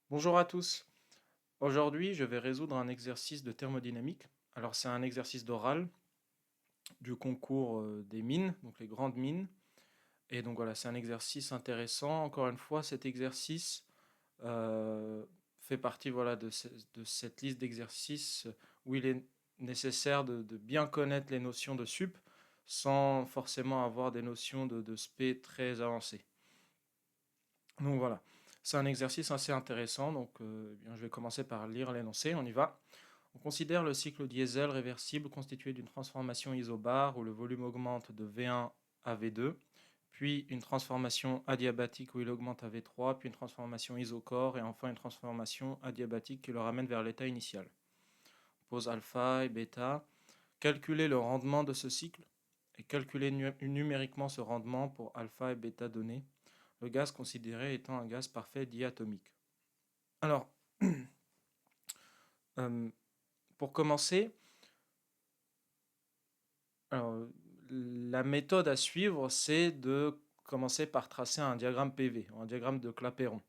Bonjour à tous. Aujourd'hui, je vais résoudre un exercice de thermodynamique. Alors, c'est un exercice d'oral du concours des mines, donc les grandes mines. Et donc voilà, c'est un exercice intéressant. Encore une fois, cet exercice euh, fait partie voilà, de cette liste d'exercices où il est nécessaire de bien connaître les notions de sup sans forcément avoir des notions de spé très avancées. Donc voilà, c'est un exercice assez intéressant. Donc eh bien, je vais commencer par lire l'énoncé. On y va. On considère le cycle diesel réversible constitué d'une transformation isobare où le volume augmente de V1 à V2, puis une transformation adiabatique où il augmente à V3, puis une transformation isocore et enfin une transformation adiabatique qui le ramène vers l'état initial. On pose alpha et bêta. Calculer le rendement de ce cycle et calculer numériquement ce rendement pour alpha et bêta donnés, le gaz considéré étant un gaz parfait diatomique. Alors, euh, pour commencer, alors, la méthode à suivre, c'est de commencer par tracer un diagramme PV, un diagramme de Clapeyron.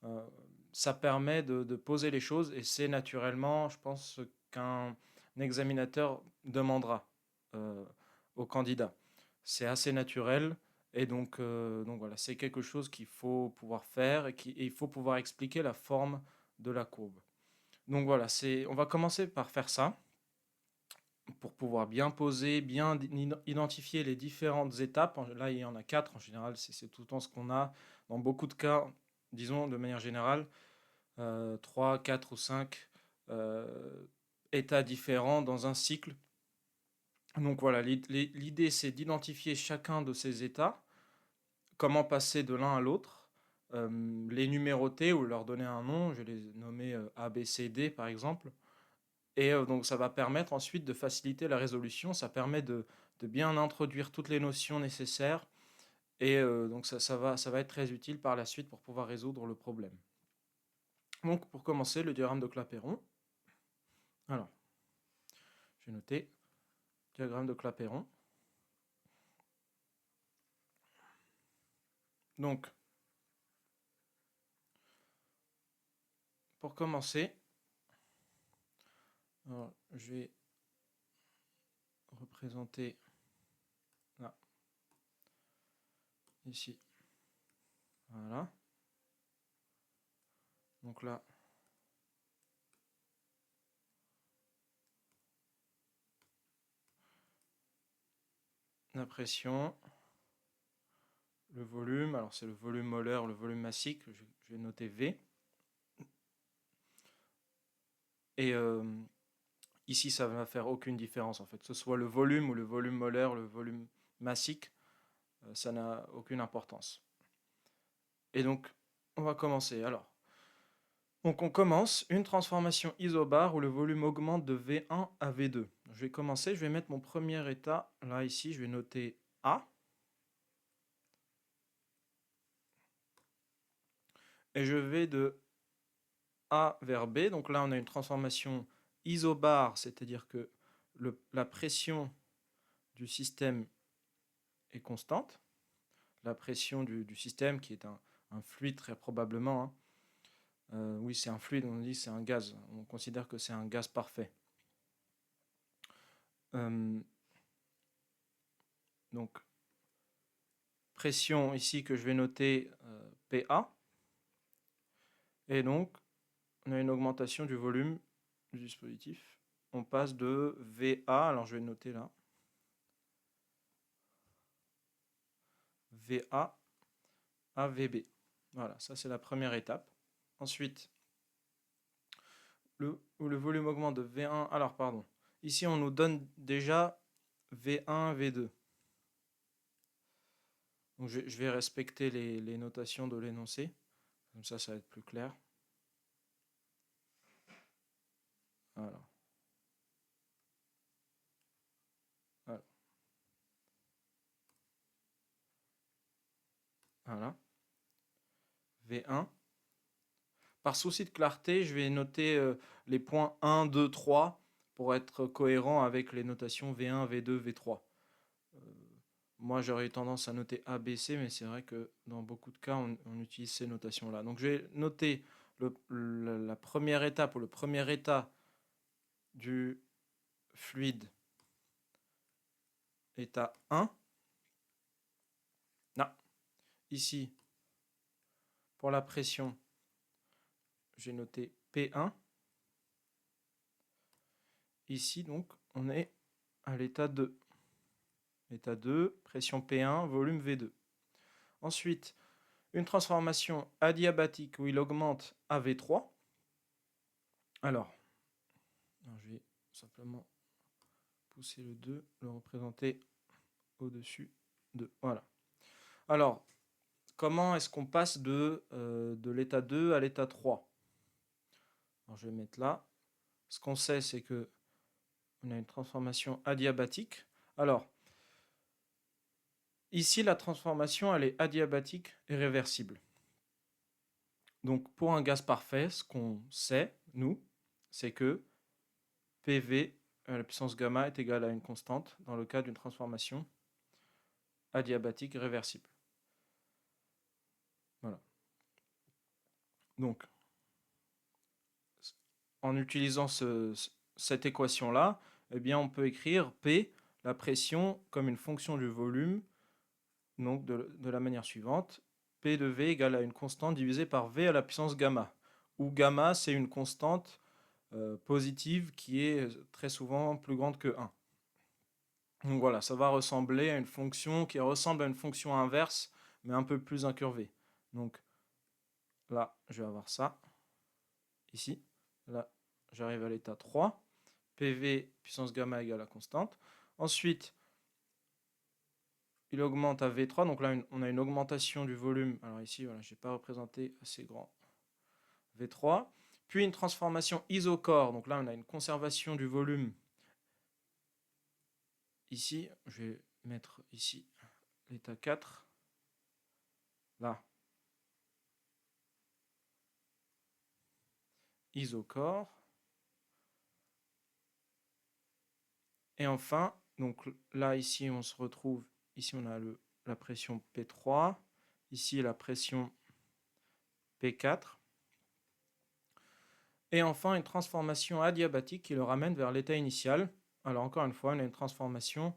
Euh, Ça permet de poser les choses et c'est naturellement, je pense, ce qu'un examinateur demandera euh, au candidat. C'est assez naturel et donc voilà, c'est quelque chose qu'il faut pouvoir faire et il faut pouvoir expliquer la forme de la courbe. Donc voilà, on va commencer par faire ça pour pouvoir bien poser, bien identifier les différentes étapes. Là, il y en a quatre en général, c'est tout le temps ce qu'on a. Dans beaucoup de cas, disons de manière générale, 3, 4 ou 5 états différents dans un cycle. Donc voilà, l'idée c'est d'identifier chacun de ces états, comment passer de l'un à l'autre, les numéroter ou leur donner un nom, je vais les nommer A, B, C, D par exemple. Et donc ça va permettre ensuite de faciliter la résolution, ça permet de bien introduire toutes les notions nécessaires et donc ça va être très utile par la suite pour pouvoir résoudre le problème. Donc pour commencer, le diagramme de Clapeyron. Alors, j'ai noté diagramme de Clapeyron. Donc, pour commencer, alors, je vais représenter là, ici. Voilà. Donc là, la pression, le volume, alors c'est le volume molaire, le volume massique, je vais noter V. Et ici, ça ne va faire aucune différence en fait. Que ce soit le volume ou le volume molaire, le volume massique, ça n'a aucune importance. Et donc, on va commencer. Alors, donc on commence une transformation isobare où le volume augmente de V1 à V2. Je vais commencer, je vais mettre mon premier état. Là, ici, je vais noter A. Et je vais de A vers B. Donc là, on a une transformation isobare, c'est-à-dire que la pression du système est constante. La pression du système, qui est un fluide très probablement. Hein. Oui, c'est un fluide, on dit c'est un gaz. On considère que c'est un gaz parfait. Euh, donc, pression ici que je vais noter PA. Et donc, on a une augmentation du volume du dispositif. On passe de VA, alors je vais noter là, VA à VB. Voilà, ça c'est la première étape. Ensuite, le volume augmente de V1. Alors, pardon. Ici, on nous donne déjà V1, V2. Donc, je vais respecter les notations de l'énoncé. Comme ça va être plus clair. Voilà. Voilà. Voilà. V1. Par souci de clarté, je vais noter les points 1, 2, 3 pour être cohérent avec les notations V1, V2, V3. Moi, j'aurais eu tendance à noter A, B, C, mais c'est vrai que dans beaucoup de cas, on utilise ces notations-là. Donc, je vais noter la première étape ou le premier état du fluide, état 1. Là, ici, pour la pression, j'ai noté P1. Ici, donc, on est à l'état 2. État 2, pression P1, volume V2. Ensuite, une transformation adiabatique où il augmente à V3. Alors, je vais simplement pousser le 2, le représenter au-dessus de... Voilà. Alors, comment est-ce qu'on passe de l'état 2 à l'état 3 ? Alors, je vais mettre là. Ce qu'on sait, c'est que on a une transformation adiabatique. Alors, ici, la transformation, elle est adiabatique et réversible. Donc, pour un gaz parfait, ce qu'on sait, nous, c'est que PV à la puissance gamma est égale à une constante dans le cas d'une transformation adiabatique réversible. Voilà. Donc, en utilisant cette équation-là, eh bien, on peut écrire P, la pression, comme une fonction du volume, donc de la manière suivante. P de V égale à une constante divisée par V à la puissance gamma, où gamma, c'est une constante positive qui est très souvent plus grande que 1. Donc voilà, ça va ressembler à une fonction qui ressemble à une fonction inverse, mais un peu plus incurvée. Donc là, je vais avoir ça, ici. Là, j'arrive à l'état 3. PV puissance gamma égale à constante. Ensuite, il augmente à V3. Donc là, on a une augmentation du volume. Alors ici, voilà, je n'ai pas représenté assez grand. V3. Puis une transformation isocore. Donc là, on a une conservation du volume. Ici, je vais mettre ici l'état 4. Là, isocore. Et enfin, donc là, ici, on se retrouve, ici, on a la pression P3, ici, la pression P4. Et enfin, une transformation adiabatique qui le ramène vers l'état initial. Alors, encore une fois, on a une transformation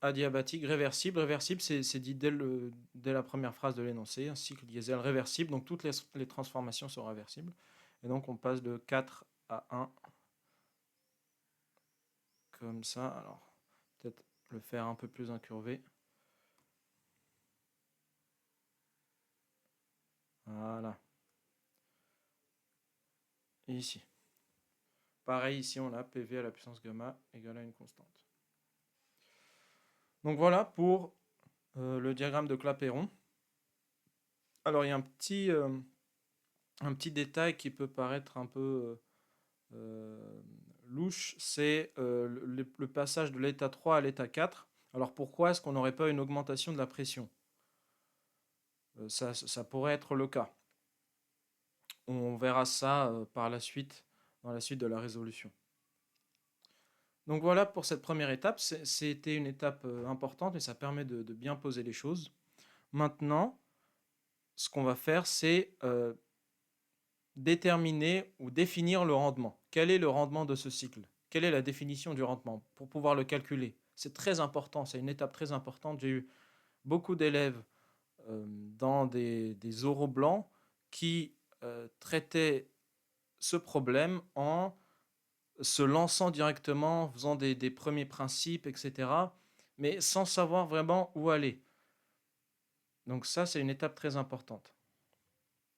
adiabatique réversible. Réversible, c'est dit dès la première phrase de l'énoncé, un cycle diesel réversible. Donc, toutes les transformations sont réversibles. Et donc, on passe de 4 à 1. Comme ça. Alors, peut-être le faire un peu plus incurvé. Voilà. Et ici. Pareil, ici, on a PV à la puissance gamma égale à une constante. Donc voilà pour le diagramme de Clapeyron. Alors, il y a un petit détail qui peut paraître un peu louche, c'est le passage de l'état 3 à l'état 4. Alors, pourquoi est-ce qu'on n'aurait pas une augmentation de la pression ? Ça pourrait être le cas. On verra ça par la suite, dans la suite de la résolution. Donc voilà pour cette première étape. C'était une étape importante et ça permet de bien poser les choses. Maintenant, ce qu'on va faire, c'est déterminer ou définir le rendement. Quel est le rendement de ce cycle ? Quelle est la définition du rendement pour pouvoir le calculer ? C'est très important, c'est une étape très importante. J'ai eu beaucoup d'élèves dans des oraux blancs qui traitaient ce problème en se lançant directement, en faisant des premiers principes, etc., mais sans savoir vraiment où aller. Donc ça, c'est une étape très importante.